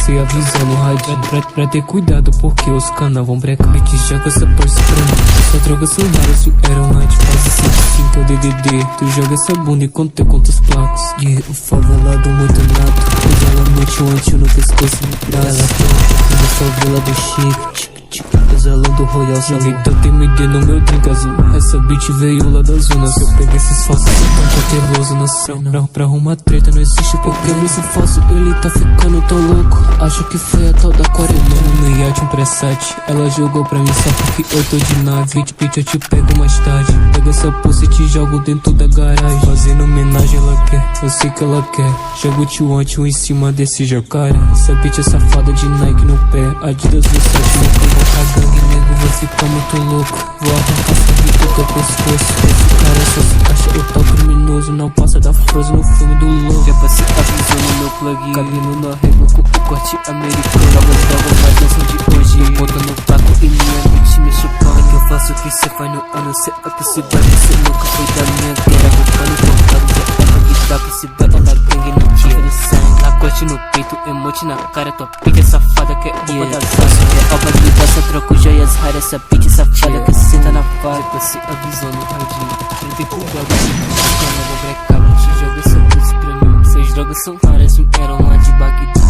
você avisando o radinho pra ter cuidado, porque os cana vão brecar e te joga essa porça pra mim. Essa droga são raras, vieram lá de fase 105 é o DDD. Tu joga essa bunda enquanto eu conto os placos. E o favelado muito nato, pois ela mete o anti no pescoço e no braço. Ela tem na favela do Chico, exalando Royal Salão. Então tem MD no meu drink azul. Essa beat veio lá da zona. Se eu pegar esses falsos, eu tô teloso na cena. Pra arrumar treta não existe, porque esse falso ele tá ficando tão louco. Acho que foi a tal da quarentena. No iate um pré-7, ela jogou pra mim só porque eu tô de nave. Bitch, eu te pego mais tarde. Pega essa pulsa e te jogo dentro da garagem. Fazendo homenagem ela quer, eu sei que ela quer. Jogo o tio anti em cima desse jacaré. Essa bitch é safada de Nike no pé, Adidas no site, no campo cagando. Nego vai ficar muito louco. Vou arrancar sangue do teu pescoço. Esse cara só se acha o tal criminoso. Não passa da Frozen no filme do louco. Já passei avisou no meu plug. Cabelo na régua com o corte americano. Drogas mais dançam de hoje. Bota no prato e minha bitch me chupando. É que eu faço o que cê faz no ano. Cê é possível, você nunca foi da minha guerra. Roubando cortado, já é pra guitar. Que se bota na gangue no dia de sangue. Na corte no peito, emote na cara. Tua pica safada que é roupa das aças. É alba de dança, troco joias raras. Essa bitch safada que senta na fala. Você avisou no radinho. Tem que cuidar da gente. Eu não vou brecar, te joga essa pulse pra mim. Essas drogas são raras, vieram lá de Bagdá.